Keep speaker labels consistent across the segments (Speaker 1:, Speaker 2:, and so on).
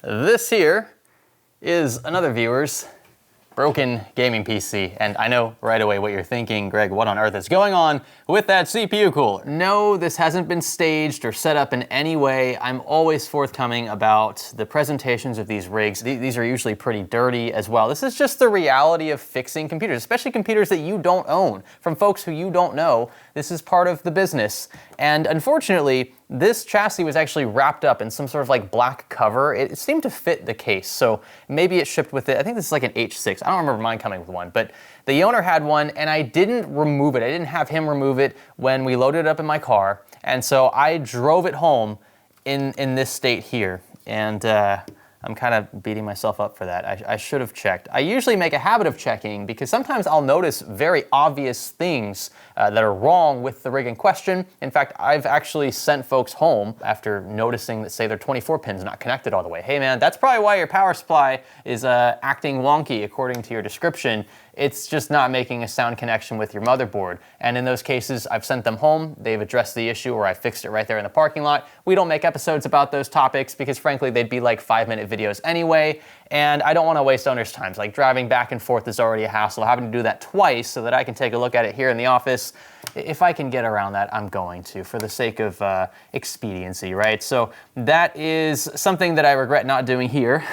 Speaker 1: This here is another viewer's broken gaming PC, and I know right away what you're thinking, Greg, what on earth is going on with that CPU cooler? No, this hasn't been staged or set up in any way. I'm always forthcoming about the presentations of these rigs. These are usually pretty dirty as well. This is just the reality of fixing computers, especially computers that you don't own, from folks who you don't know. This is part of the business. And unfortunately, this chassis was actually wrapped up in some sort of like black cover. It seemed to fit the case, so maybe it shipped with it. I think this is like an H6. I don't remember mine coming with one, but the owner had one and I didn't remove it. I didn't have him remove it when we loaded it up in my car. And so I drove it home in this state here. And I'm kind of beating myself up for that. I should have checked. I usually make a habit of checking because sometimes I'll notice very obvious things that are wrong with the rig in question. In fact, I've actually sent folks home after noticing that, say, their 24 pin's not connected all the way. Hey man, that's probably why your power supply is acting wonky according to your description. It's just not making a sound connection with your motherboard. And in those cases, I've sent them home, they've addressed the issue, or I fixed it right there in the parking lot. We don't make episodes about those topics because frankly, they'd be like 5-minute videos anyway, and I don't want to waste owners' time. Like driving back and forth is already a hassle. Having to do that twice so that I can take a look at it here in the office, if I can get around that, I'm going to, for the sake of expediency, right? So that is something that I regret not doing here,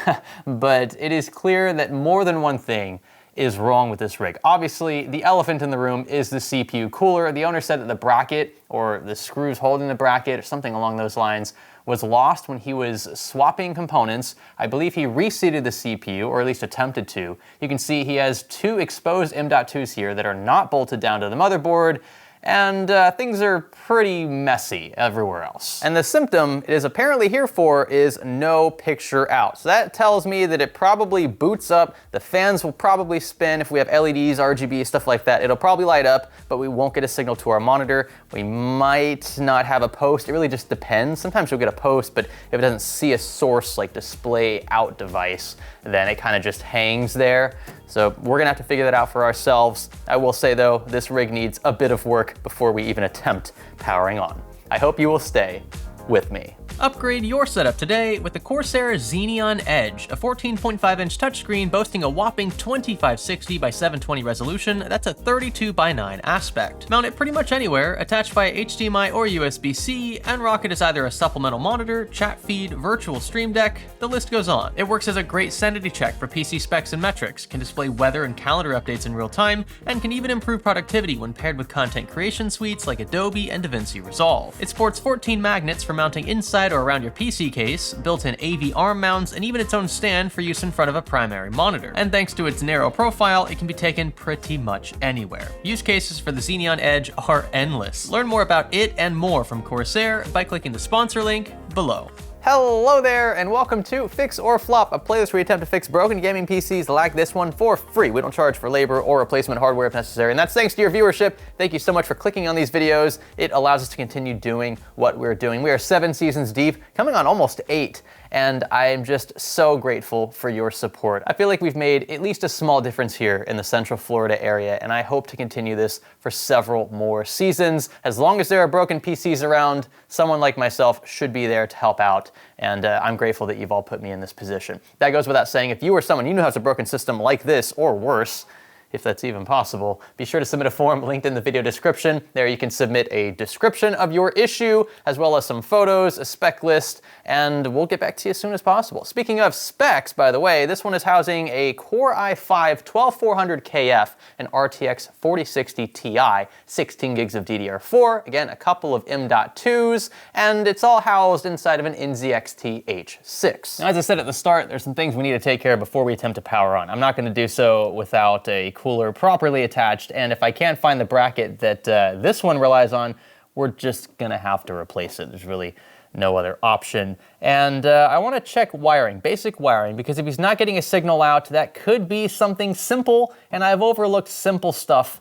Speaker 1: but it is clear that more than one thing is wrong with this rig. Obviously, the elephant in the room is the CPU cooler. The owner said that the bracket, or the screws holding the bracket, or something along those lines, was lost when he was swapping components. I believe he reseated the CPU, or at least attempted to. You can see he has two exposed M.2s here that are not bolted down to the motherboard, and things are pretty messy everywhere else. And the symptom it is apparently here for is no picture out. So that tells me that it probably boots up, the fans will probably spin. If we have LEDs, RGB, stuff like that, it'll probably light up, but we won't get a signal to our monitor. We might not have a post. It really just depends. Sometimes you'll get a post, but if it doesn't see a source like display out device, then it kind of just hangs there. So we're gonna have to figure that out for ourselves. I will say though, this rig needs a bit of work before we even attempt powering on. I hope you will stay with me.
Speaker 2: Upgrade your setup today with the Corsair Xeneon Edge, a 14.5-inch touchscreen boasting a whopping 2560 by 720 resolution. That's a 32 by 9 aspect. Mount it pretty much anywhere, attach via HDMI or USB-C, and rock it as either a supplemental monitor, chat feed, virtual stream deck, the list goes on. It works as a great sanity check for PC specs and metrics, can display weather and calendar updates in real time, and can even improve productivity when paired with content creation suites like Adobe and DaVinci Resolve. It sports 14 magnets for mounting inside or around your PC case, built-in AV arm mounts, and even its own stand for use in front of a primary monitor. And thanks to its narrow profile, it can be taken pretty much anywhere. Use cases for the Xeneon Edge are endless. Learn more about it and more from Corsair by clicking the sponsor link below.
Speaker 1: Hello there, and welcome to Fix or Flop, a playlist where we attempt to fix broken gaming PCs like this one for free. We don't charge for labor or replacement hardware if necessary, and that's thanks to your viewership. Thank you so much for clicking on these videos. It allows us to continue doing what we're doing. We are 7 seasons deep, coming on almost 8. And I am just so grateful for your support. I feel like we've made at least a small difference here in the Central Florida area, and I hope to continue this for several more seasons. As long as there are broken PCs around, someone like myself should be there to help out, and I'm grateful that you've all put me in this position. That goes without saying, if you or someone you know has a broken system like this, or worse, if that's even possible, be sure to submit a form linked in the video description. There you can submit a description of your issue, as well as some photos, a spec list, and we'll get back to you as soon as possible. Speaking of specs, by the way, this one is housing a Core i5 12400KF, an RTX 4060 Ti, 16 gigs of DDR4, again, a couple of M.2s, and it's all housed inside of an NZXT H6. Now, as I said at the start, there's some things we need to take care of before we attempt to power on. I'm not gonna do so without a cooler properly attached, and if I can't find the bracket that this one relies on, we're just gonna have to replace it. There's really no other option. And I wanna check wiring, basic wiring, because if he's not getting a signal out, that could be something simple, and I've overlooked simple stuff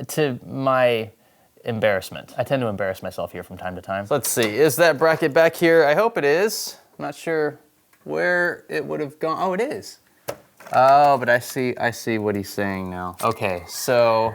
Speaker 1: to my embarrassment. I tend to embarrass myself here from time to time. So let's see, is that bracket back here? I hope it is. I'm not sure where it would have gone. Oh, it is. Oh, but I see what he's saying now. Okay, so,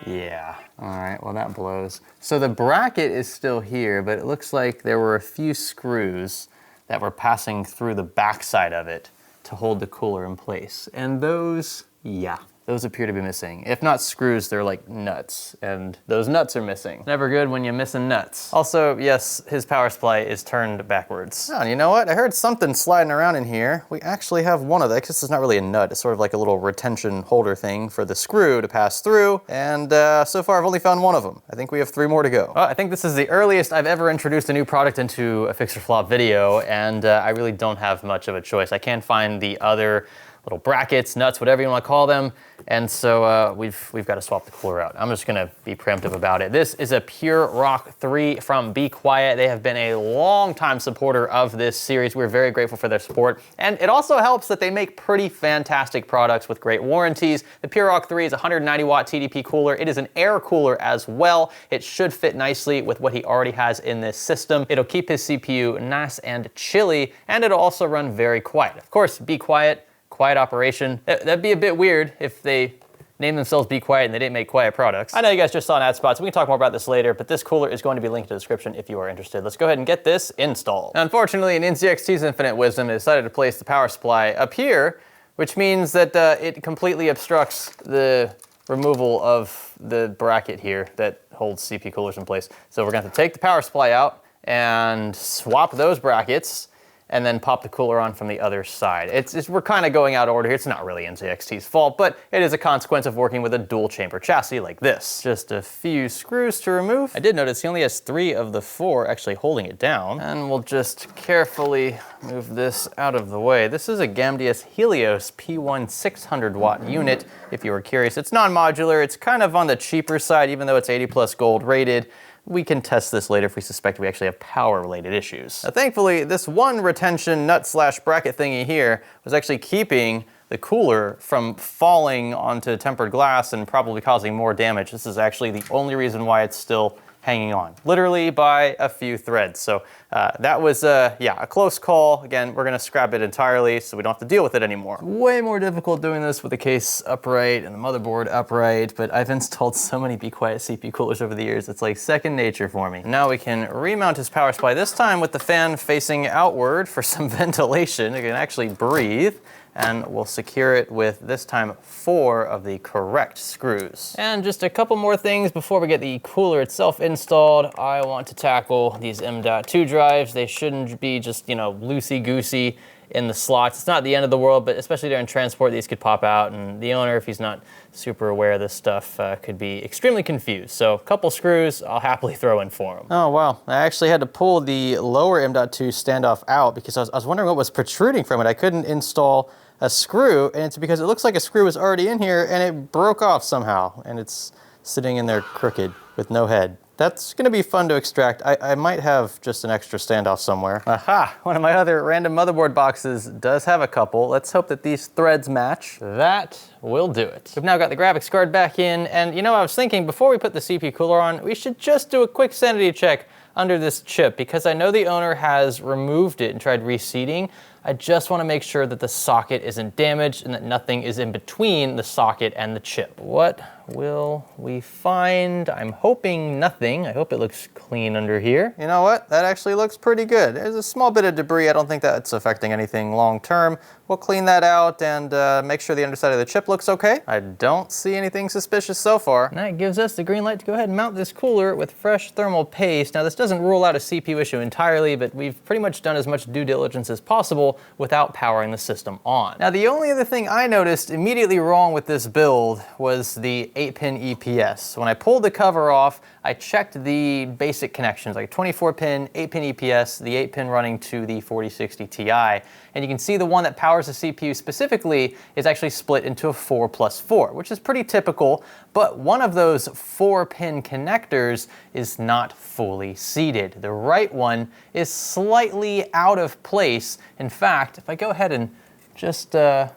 Speaker 1: yeah. All right, well that blows. So the bracket is still here, but it looks like there were a few screws that were passing through the backside of it to hold the cooler in place. And those, yeah, those appear to be missing. If not screws, they're like nuts, and those nuts are missing. Never good when you're missing nuts. Also, yes, his power supply is turned backwards. Oh, and you know what? I heard something sliding around in here. We actually have one of that, because this is not really a nut. It's sort of like a little retention holder thing for the screw to pass through, and so far I've only found one of them. I think we have 3 more to go. I think this is the earliest I've ever introduced a new product into a Fix or Flop video, and I really don't have much of a choice. I can't find the other little brackets, nuts, whatever you want to call them. And so we've got to swap the cooler out. I'm just gonna be preemptive about it. This is a Pure Rock 3 from Be Quiet. They have been a long time supporter of this series. We're very grateful for their support. And it also helps that they make pretty fantastic products with great warranties. The Pure Rock 3 is a 190 watt TDP cooler. It is an air cooler as well. It should fit nicely with what he already has in this system. It'll keep his CPU nice and chilly, and it'll also run very quiet. Of course, Be Quiet, quiet operation. That'd be a bit weird if they named themselves Be Quiet and they didn't make quiet products. I know you guys just saw an ad spot, so we can talk more about this later, but this cooler is going to be linked in the description if you are interested. Let's go ahead and get this installed. Now, unfortunately, in NZXT's infinite wisdom, they decided to place the power supply up here, which means that it completely obstructs the removal of the bracket here that holds CPU coolers in place. So we're going to have to take the power supply out and swap those brackets, and then pop the cooler on from the other side. We're kind of going out of order here. It's not really NZXT's fault, but it is a consequence of working with a dual chamber chassis like this. Just a few screws to remove. I did notice he only has 3 of the 4 actually holding it down. And we'll just carefully move this out of the way. This is a Gamdius Helios P1 600 watt unit, if you were curious. It's non-modular. It's kind of on the cheaper side, even though it's 80 plus gold rated. We can test this later if we suspect we actually have power-related issues. Now, thankfully, this one retention nut/bracket thingy here was actually keeping the cooler from falling onto tempered glass and probably causing more damage. This is actually the only reason why it's still hanging on, literally by a few threads. So that was, yeah, a close call. Again, we're gonna scrap it entirely so we don't have to deal with it anymore. Way more difficult doing this with the case upright and the motherboard upright, but I've installed so many Be Quiet CPU coolers over the years, it's like second nature for me. Now we can remount his power supply, this time with the fan facing outward for some ventilation. It can actually breathe. And we'll secure it with, this time, 4 of the correct screws. And just a couple more things before we get the cooler itself installed. I want to tackle these M.2 drives. They shouldn't be just, you know, loosey-goosey in the slots. It's not the end of the world, but especially during transport, these could pop out, and the owner, if he's not super aware of this stuff, could be extremely confused. So a couple screws I'll happily throw in for him. Oh, wow. I actually had to pull the lower M.2 standoff out because I was wondering what was protruding from it. I couldn't install a screw, and it's because it looks like a screw was already in here and it broke off somehow, and it's sitting in there crooked with no head. That's gonna be fun to extract. I might have just an extra standoff somewhere. Aha, one of my other random motherboard boxes does have a couple. Let's hope that these threads match. That will do it. We've now got the graphics card back in, and you know, I was thinking before we put the CPU cooler on, we should just do a quick sanity check under this chip, because I know the owner has removed it and tried reseating. I just want to make sure that the socket isn't damaged and that nothing is in between the socket and the chip. What will we find? I'm hoping nothing. I hope it looks clean under here. You know what? That actually looks pretty good. There's a small bit of debris. I don't think that's affecting anything long term. We'll clean that out and make sure the underside of the chip looks okay. I don't see anything suspicious so far. And that gives us the green light to go ahead and mount this cooler with fresh thermal paste. Now, this doesn't rule out a CPU issue entirely, but we've pretty much done as much due diligence as possible without powering the system on. Now, the only other thing I noticed immediately wrong with this build was the 8-pin EPS. When I pulled the cover off, I checked the basic connections, like 24-pin, 8-pin EPS, the 8-pin running to the 4060 Ti, and you can see the one that powers the CPU specifically is actually split into a 4+4, which is pretty typical, but one of those 4-pin connectors is not fully seated. The right one is slightly out of place. In fact, if I go ahead and just, yeah,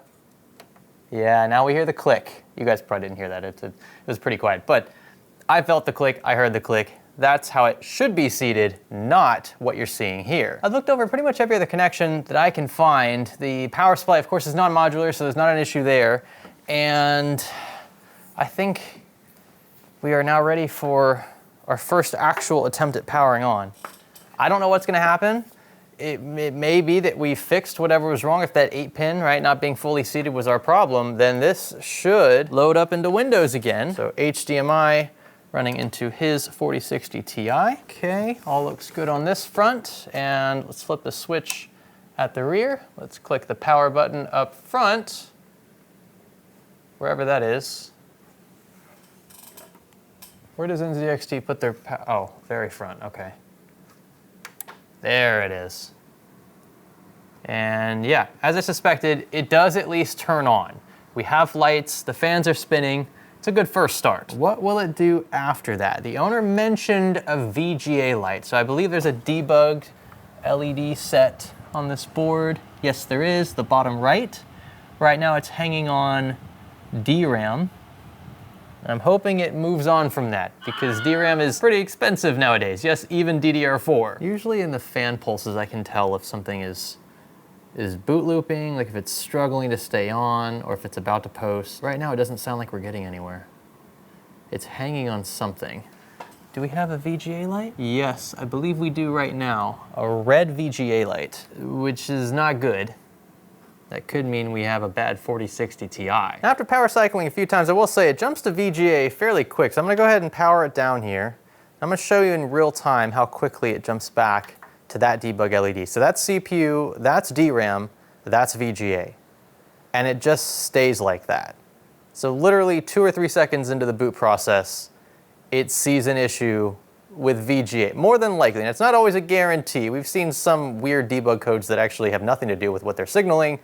Speaker 1: now we hear the click. You guys probably didn't hear that, it was pretty quiet, but I felt the click, I heard the click. That's how it should be seated, not what you're seeing here. I've looked over pretty much every other connection that I can find. The power supply, of course, is non-modular, so there's not an issue there. And I think we are now ready for our first actual attempt at powering on. I don't know what's gonna happen. it may be that we fixed whatever was wrong. If that 8-pin, right, not being fully seated was our problem, then this should load up into Windows again. So HDMI running into his 4060 Ti. Okay, all looks good on this front. And let's flip the switch at the rear. Let's click the power button up front, wherever that is. Where does NZXT put their oh, very front, okay. There it is. And yeah, as I suspected, it does at least turn on. We have lights, the fans are spinning. It's a good first start. What will it do after that? The owner mentioned a VGA light, so I believe there's a debugged LED set on this board. Yes, there is, the bottom right. Right now it's hanging on DRAM. I'm hoping it moves on from that because DRAM is pretty expensive nowadays. Yes, even DDR4. Usually in the fan pulses, I can tell if something is boot looping, like if it's struggling to stay on or if it's about to post. Right now, it doesn't sound like we're getting anywhere. It's hanging on something. Do we have a VGA light? Yes, I believe we do right now. A red VGA light, which is not good. That could mean we have a bad 4060 Ti. After power cycling a few times, I will say it jumps to VGA fairly quick. So I'm gonna go ahead and power it down here. I'm gonna show you in real time how quickly it jumps back to that debug LED. So that's CPU, that's DRAM, that's VGA. And it just stays like that. So literally 2 or 3 seconds into the boot process, it sees an issue with VGA, more than likely. And it's not always a guarantee. We've seen some weird debug codes that actually have nothing to do with what they're signaling,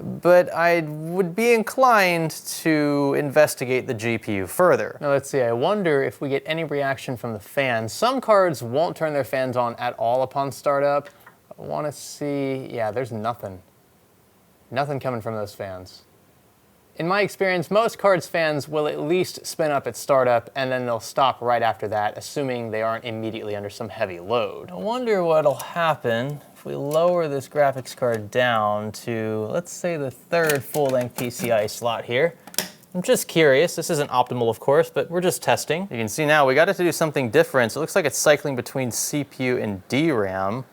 Speaker 1: but I would be inclined to investigate the GPU further. Now let's see, I wonder if we get any reaction from the fans. Some cards won't turn their fans on at all upon startup. I want to see, yeah, there's nothing. Nothing coming from those fans. In my experience, most cards fans will at least spin up at startup and then they'll stop right after that, assuming they aren't immediately under some heavy load. I wonder what'll happen if we lower this graphics card down to, let's say, the 3rd full-length PCI slot here. I'm just curious. This isn't optimal, of course, but we're just testing. You can see now we got it to do something different. So it looks like it's cycling between CPU and DRAM,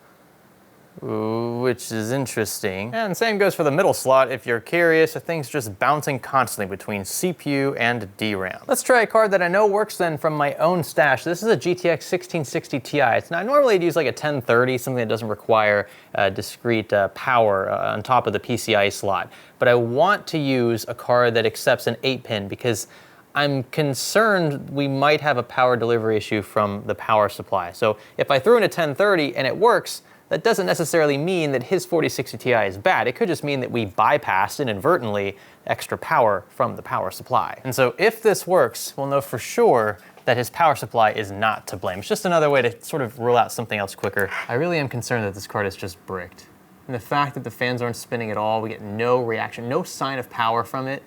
Speaker 1: which is interesting. And same goes for the middle slot. If you're curious, the thing's just bouncing constantly between CPU and DRAM. Let's try a card that I know works then from my own stash. This is a GTX 1660 Ti. It's now, normally I'd use like a 1030, something that doesn't require discrete power on top of the PCI slot. But I want to use a card that accepts an 8-pin because I'm concerned we might have a power delivery issue from the power supply. So if I threw in a 1030 and it works, that doesn't necessarily mean that his 4060 Ti is bad. It could just mean that we bypassed inadvertently extra power from the power supply. And so if this works, we'll know for sure that his power supply is not to blame. It's just another way to sort of rule out something else quicker. I really am concerned that this card is just bricked. And the fact that the fans aren't spinning at all, we get no reaction, no sign of power from it.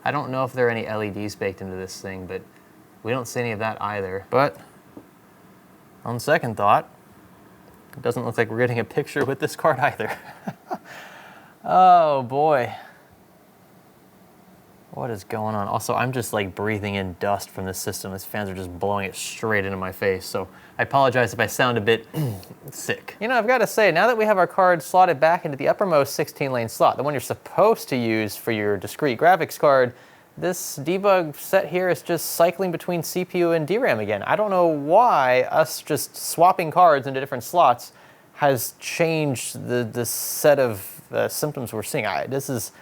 Speaker 1: I don't know if there are any LEDs baked into this thing, but we don't see any of that either. But on second thought, it doesn't look like we're getting a picture with this card either. Oh boy. What is going on? Also, I'm just like breathing in dust from this system. These fans are just blowing it straight into my face. So I apologize if I sound a bit sick. You know, I've got to say, now that we have our card slotted back into the uppermost 16-lane slot, the one you're supposed to use for your discrete graphics card, this debug set here is just cycling between CPU and DRAM again. I don't know why us just swapping cards into different slots has changed the set of symptoms we're seeing. This is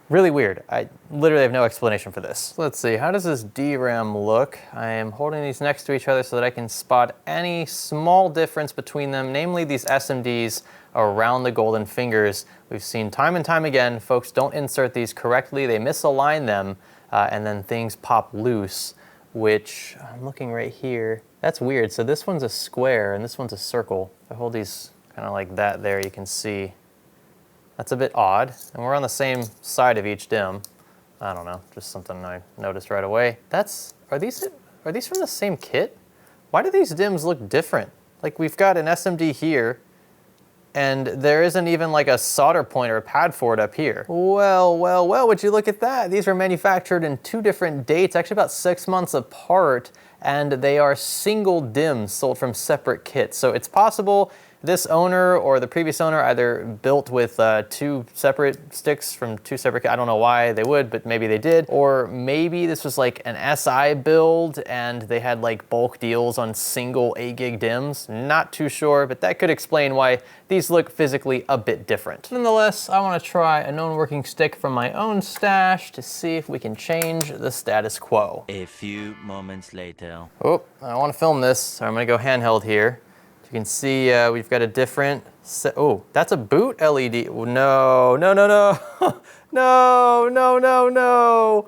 Speaker 1: really weird. I literally have no explanation for this. Let's see, how does this DRAM look? I am holding these next to each other so that I can spot any small difference between them, namely these SMDs around the golden fingers. We've seen time and time again, folks don't insert these correctly, they misalign them, and then things pop loose, which I'm looking right here. That's weird. So this one's a square and this one's a circle. If I hold these kind of like that there, you can see that's a bit odd. And we're on the same side of each DIMM. I don't know, just something I noticed right away. Are these from the same kit? Why do these DIMMs look different? Like we've got an SMD here, and there isn't even like a solder point or a pad for it up here. Well, would you look at that? These were manufactured in 2 different dates, actually about 6 months apart, and they are single DIMMs sold from separate kits. So it's possible this owner or the previous owner either built with 2 separate sticks from 2 separate, I don't know why they would, but maybe they did. Or maybe this was like an SI build and they had like bulk deals on single 8 gig DIMMs. Not too sure, but that could explain why these look physically a bit different. Nonetheless, I want to try a known working stick from my own stash to see if we can change the status quo.
Speaker 3: A few moments later.
Speaker 1: Oh, I want to film this, so I'm going to go handheld here. You can see we've got a different oh, that's a boot LED. No, no, no, no. No, no, no, no.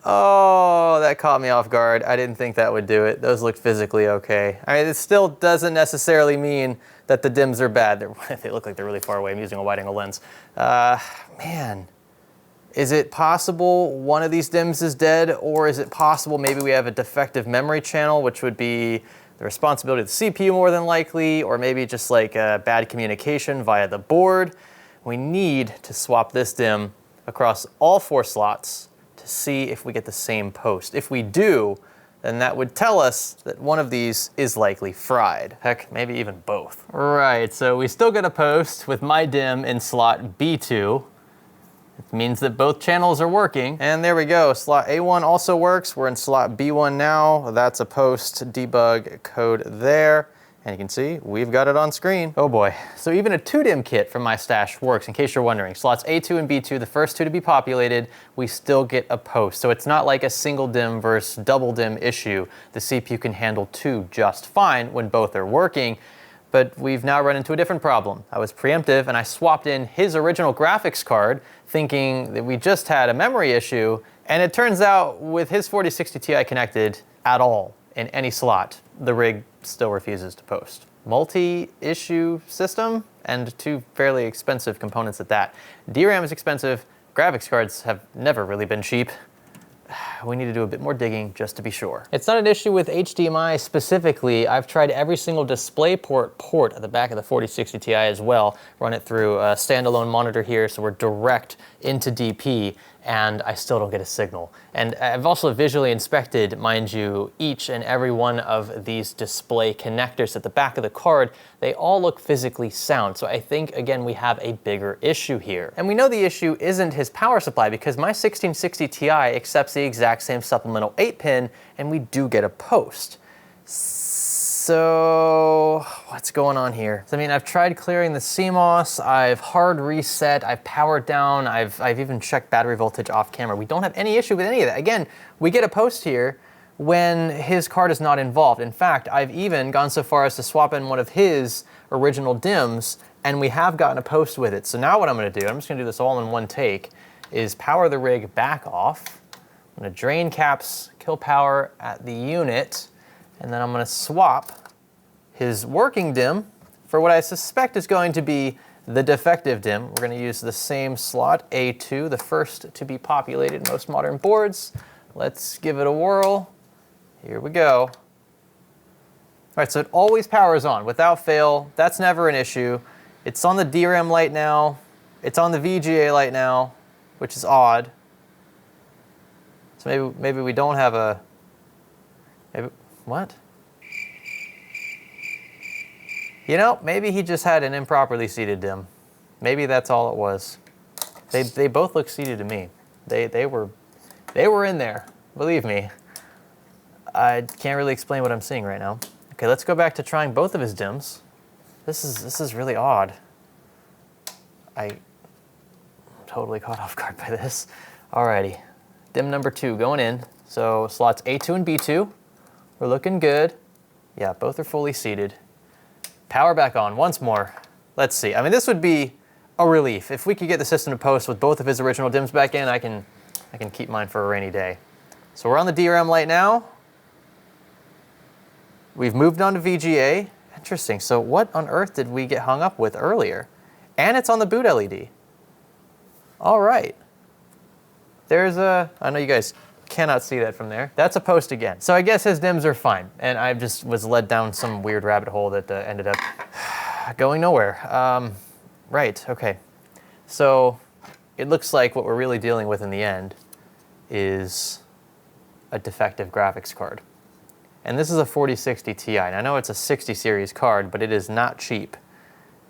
Speaker 1: Oh, that caught me off guard. I didn't think that would do it. Those look physically okay. I mean, it still doesn't necessarily mean that the DIMMs are bad. They look like they're really far away. I'm using a wide-angle lens. Man, is it possible one of these DIMMs is dead, or is it possible maybe we have a defective memory channel, which would be the responsibility of the CPU more than likely, or maybe just like bad communication via the board? We need to swap this DIMM across all 4 slots to see if we get the same post. If we do, then that would tell us that one of these is likely fried. Heck, maybe even both. Right, so we still get a post with my DIMM in slot B2. It means that both channels are working. And there we go, slot A1 also works. We're in slot B1 now. That's a post debug code there. And you can see, we've got it on screen. Oh boy. So even a 2-DIMM kit from my stash works, in case you're wondering. Slots A2 and B2, the first 2 to be populated, we still get a post. So it's not like a single DIMM versus double DIMM issue. The CPU can handle 2 just fine when both are working. But we've now run into a different problem. I was preemptive and I swapped in his original graphics card thinking that we just had a memory issue. And it turns out with his 4060 Ti connected at all in any slot, the rig still refuses to post. Multi-issue system and 2 fairly expensive components at that. DRAM is expensive, graphics cards have never really been cheap. We need to do a bit more digging just to be sure. It's not an issue with HDMI specifically. I've tried every single DisplayPort at the back of the 4060 Ti as well. Run it through a standalone monitor here, so we're direct into DP, and I still don't get a signal. And I've also visually inspected, mind you, each and every one of these display connectors at the back of the card. They all look physically sound. So I think, again, we have a bigger issue here. And we know the issue isn't his power supply because my 1660 Ti accepts the exact same supplemental 8-pin, and we do get a post. So what's going on here? I mean, I've tried clearing the CMOS, I've hard reset, I've powered down, I've even checked battery voltage off camera. We don't have any issue with any of that. Again, we get a post here when his card is not involved. In fact, I've even gone so far as to swap in one of his original DIMMs, and we have gotten a post with it. So now what I'm gonna do, I'm just gonna do this all in one take, is power the rig back off. I'm gonna drain caps, kill power at the unit, and then I'm gonna swap his working DIMM for what I suspect is going to be the defective DIMM. We're gonna use the same slot, A2, the first to be populated in most modern boards. Let's give it a whirl. Here we go. All right, so it always powers on without fail. That's never an issue. It's on the DRAM light now. It's on the VGA light now, which is odd. So maybe we don't have a, what? You know, maybe he just had an improperly seated DIMM. Maybe that's all it was. They both look seated to me. They were in there, believe me. I can't really explain what I'm seeing right now. Okay, let's go back to trying both of his DIMMs. This is really odd. I'm totally caught off guard by this. Alrighty, DIMM number 2 going in. So slots A2 and B2, we're looking good. Yeah, both are fully seated. Power back on once more. Let's see. I mean, this would be a relief. If we could get the system to post with both of his original DIMMs back in, I can keep mine for a rainy day. So we're on the DRAM light now. We've moved on to VGA. Interesting. So what on earth did we get hung up with earlier? And it's on the boot LED. All right. There's a, I know you guys cannot see that from there. That's a post again. So I guess his DIMMs are fine. And I just was led down some weird rabbit hole that ended up going nowhere. Right, okay. So it looks like what we're really dealing with in the end is a defective graphics card. And this is a 4060 Ti. And I know it's a 60 series card, but it is not cheap.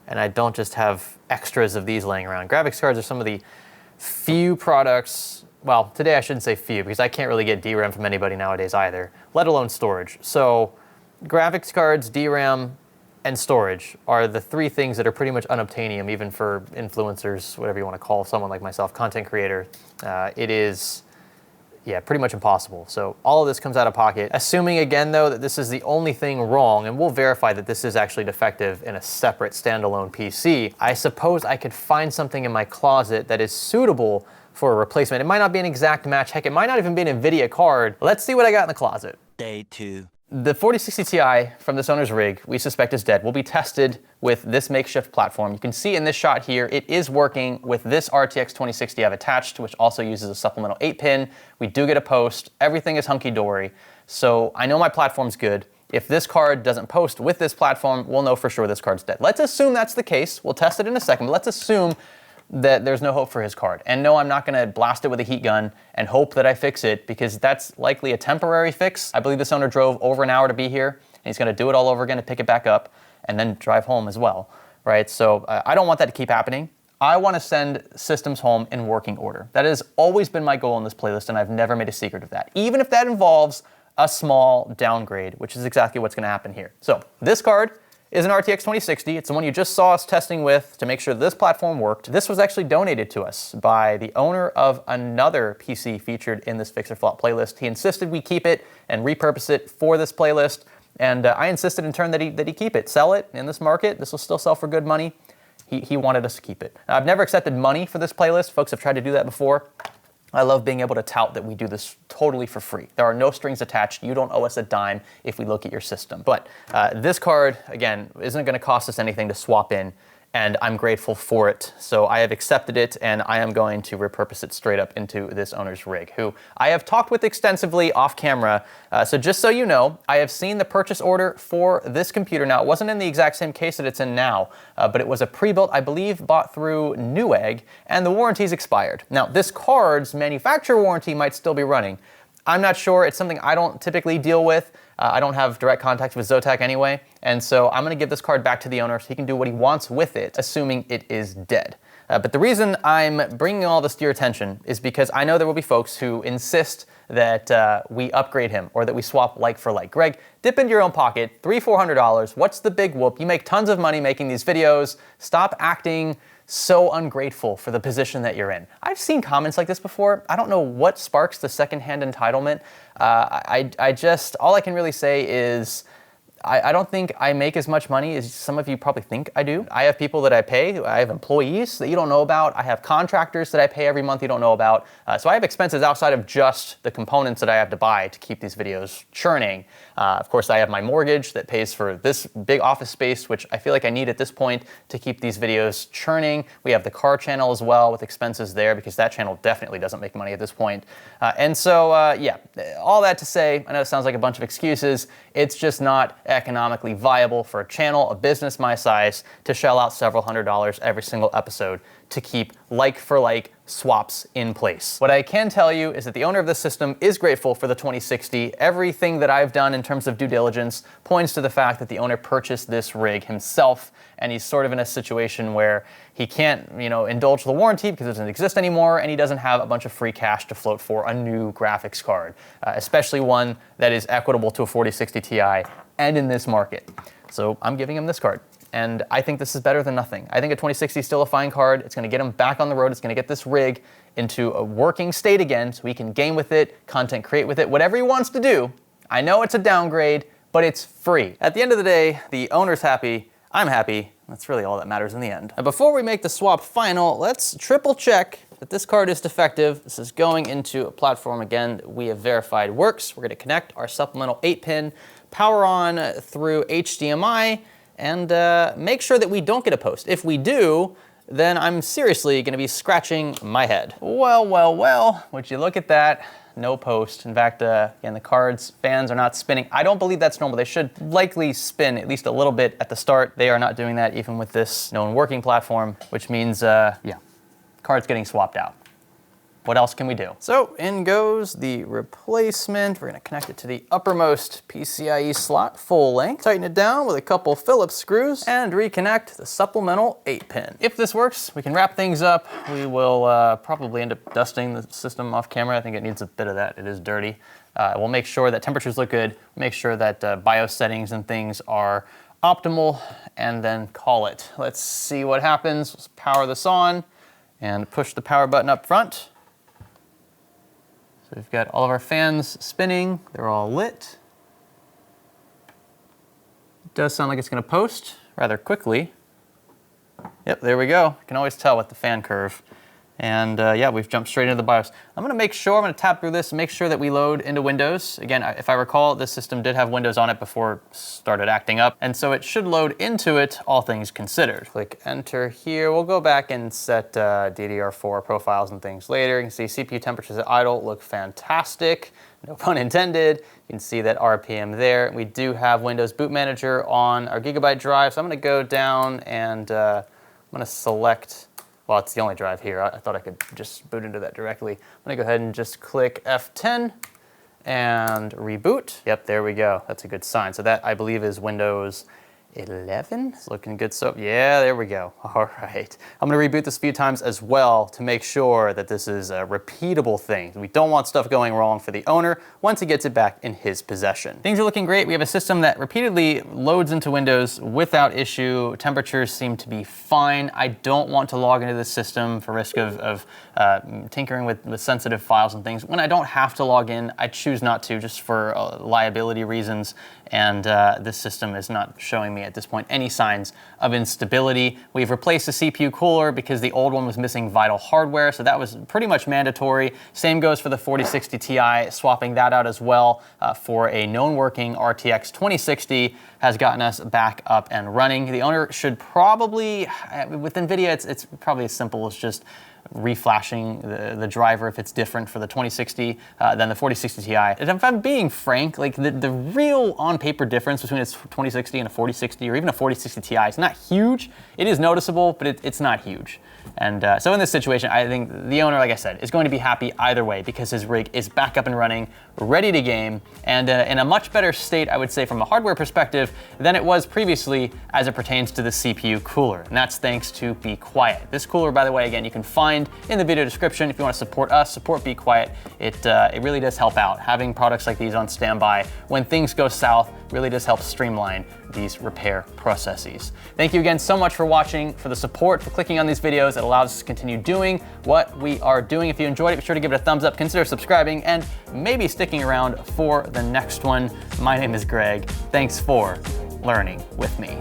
Speaker 1: and I don't just have extras of these laying around. Graphics cards are some of the few products, well, today I shouldn't say few because I can't really get DRAM from anybody nowadays either, let alone storage. So graphics cards, DRAM, and storage are the three things that are pretty much unobtainium, even for influencers, whatever you want to call someone like myself, content creator. It is, yeah, pretty much impossible. So all of this comes out of pocket. Assuming again though that this is the only thing wrong, and we'll verify that this is actually defective in a separate standalone PC, I suppose I could find something in my closet that is suitable for a replacement. It might not be an exact match, heck, it might not even be an NVIDIA card. Let's see what I got in the closet.
Speaker 3: Day 2.
Speaker 1: The 4060 Ti from this owner's rig, we suspect is dead, will be tested with this makeshift platform. You can see in this shot here, it is working with this RTX 2060 I've attached, which also uses a supplemental 8-pin. We do get a post. Everything is hunky-dory. So I know my platform's good. If this card doesn't post with this platform, we'll know for sure this card's dead. Let's assume that's the case. We'll test it in a second, but let's assume that there's no hope for his card. And no, I'm not gonna blast it with a heat gun and hope that I fix it, because that's likely a temporary fix. I believe this owner drove over an hour to be here, and he's gonna do it all over again to pick it back up and then drive home as well, right? So I don't want that to keep happening. I wanna send systems home in working order. That has always been my goal in this playlist, and I've never made a secret of that, even if that involves a small downgrade, which is exactly what's gonna happen here. So this card is an RTX 2060. It's the one you just saw us testing with to make sure this platform worked. This was actually donated to us by the owner of another PC featured in this Fix or Flop playlist. He insisted we keep it and repurpose it for this playlist, and I insisted in turn that he keep it, sell it in this market. This will still sell for good money. He wanted us to keep it. Now, I've never accepted money for this playlist. Folks have tried to do that before. I love being able to tout that we do this totally for free. There are no strings attached. You don't owe us a dime if we look at your system. But this card, again, isn't gonna cost us anything to swap in, and I'm grateful for it. So I have accepted it, and I am going to repurpose it straight up into this owner's rig, who I have talked with extensively off camera. So just so you know, I have seen the purchase order for this computer. Now, it wasn't in the exact same case that it's in now, but it was a pre-built, I believe, bought through Newegg, and the warranty's expired. Now, this card's manufacturer warranty might still be running. I'm not sure. It's something I don't typically deal with. I don't have direct contact with Zotac anyway, and so I'm gonna give this card back to the owner so he can do what he wants with it, assuming it is dead. But the reason I'm bringing all this to your attention is because I know there will be folks who insist that we upgrade him or that we swap like for like. Greg, dip into your own pocket, $300-400. What's the big whoop? You make tons of money making these videos. Stop acting so ungrateful for the position that you're in. I've seen comments like this before. I don't know what sparks the secondhand entitlement. All I can really say is I don't think I make as much money as some of you probably think I do. I have people that I pay. I have employees that you don't know about. I have contractors that I pay every month you don't know about. So I have expenses outside of just the components that I have to buy to keep these videos churning. Of course, I have my mortgage that pays for this big office space, which I feel like I need at this point to keep these videos churning. We have the car channel as well with expenses there, because that channel definitely doesn't make money at this point. Yeah, all that to say, I know it sounds like a bunch of excuses. It's just not economically viable for a channel, a business my size, to shell out several $100s every single episode to keep like for like swaps in place. What I can tell you is that the owner of this system is grateful for the 2060. Everything that I've done in terms of due diligence points to the fact that the owner purchased this rig himself, and he's sort of in a situation where he can't, indulge the warranty because it doesn't exist anymore, and he doesn't have a bunch of free cash to float for a new graphics card, especially one that is equitable to a 4060 Ti and in this market. So I'm giving him this card. And I think this is better than nothing. I think a 2060 is still a fine card. It's gonna get him back on the road. It's gonna get this rig into a working state again so he can game with it, content create with it, whatever he wants to do. I know it's a downgrade, but it's free. At the end of the day, the owner's happy, I'm happy. That's really all that matters in the end. Now, before we make the swap final, let's triple check that this card is defective. This is going into a platform, again, that we have verified works. We're gonna connect our supplemental 8-pin, power on through HDMI, and make sure that we don't get a post. If we do, then I'm seriously gonna be scratching my head. Well, would you look at that? No post. In fact, again, the card's fans are not spinning. I don't believe that's normal. They should likely spin at least a little bit at the start. They are not doing that even with this known working platform, which means, card's getting swapped out. what else can we do? So in goes the replacement. We're gonna connect it to the uppermost PCIe slot full length, tighten it down with a couple Phillips screws, and reconnect the supplemental 8-pin. If this works, we can wrap things up. We will probably end up dusting the system off camera. I think it needs a bit of that. It is dirty. We'll make sure that temperatures look good, make sure that BIOS settings and things are optimal, and then call it. Let's see what happens. Let's power this on and push the power button up front. So we've got all of our fans spinning. They're all lit. It does sound like it's going to post rather quickly. Yep, there we go. You can always tell with the fan curve. And yeah, we've jumped straight into the BIOS. I'm gonna tap through this and make sure that we load into Windows. Again, if I recall, this system did have Windows on it before it started acting up. And so it should load into it, all things considered. Click enter here. We'll go back and set DDR4 profiles and things later. You can see CPU temperatures at idle look fantastic. No pun intended. You can see that RPM there. We do have Windows Boot Manager on our Gigabyte drive. So I'm gonna go down and I'm gonna select, well, it's the only drive here. I thought I could just boot into that directly. I'm gonna go ahead and just click F10 and reboot. Yep, there we go. That's a good sign. So that, I believe, is Windows 11. It's looking good. So yeah, there we go. All right. I'm gonna reboot this a few times as well to make sure that this is a repeatable thing. We don't want stuff going wrong for the owner once he gets it back in his possession. Things are looking great. We have a system that repeatedly loads into Windows without issue. Temperatures seem to be fine. I don't want to log into this system for risk of tinkering with sensitive files and things. When I don't have to log in, I choose not to, just for liability reasons. And this system is not showing me at this point any signs of instability. We've replaced the CPU cooler because the old one was missing vital hardware, so that was pretty much mandatory. Same goes for the 4060 Ti, swapping that out as well for a known working RTX 2060 has gotten us back up and running. The owner should probably, with NVIDIA, it's probably as simple as just reflashing the driver if it's different for the 2060 than the 4060 Ti. And if I'm being frank, like the real on-paper difference between a 2060 and a 4060 or even a 4060 Ti is not huge. It is noticeable, but it's not huge. And so in this situation, I think the owner, like I said, is going to be happy either way because his rig is back up and running, ready to game, and in a much better state, I would say, from a hardware perspective than it was previously as it pertains to the CPU cooler. And that's thanks to Be Quiet. This cooler, by the way, again, you can find in the video description. If you want to support us, support Be Quiet. It really does help out. Having products like these on standby when things go south really does help streamline these repair processes. Thank you again so much for watching, for the support, for clicking on these videos. It allows us to continue doing what we are doing. If you enjoyed it, be sure to give it a thumbs up, consider subscribing, and maybe sticking around for the next one. My name is Greg. Thanks for learning with me.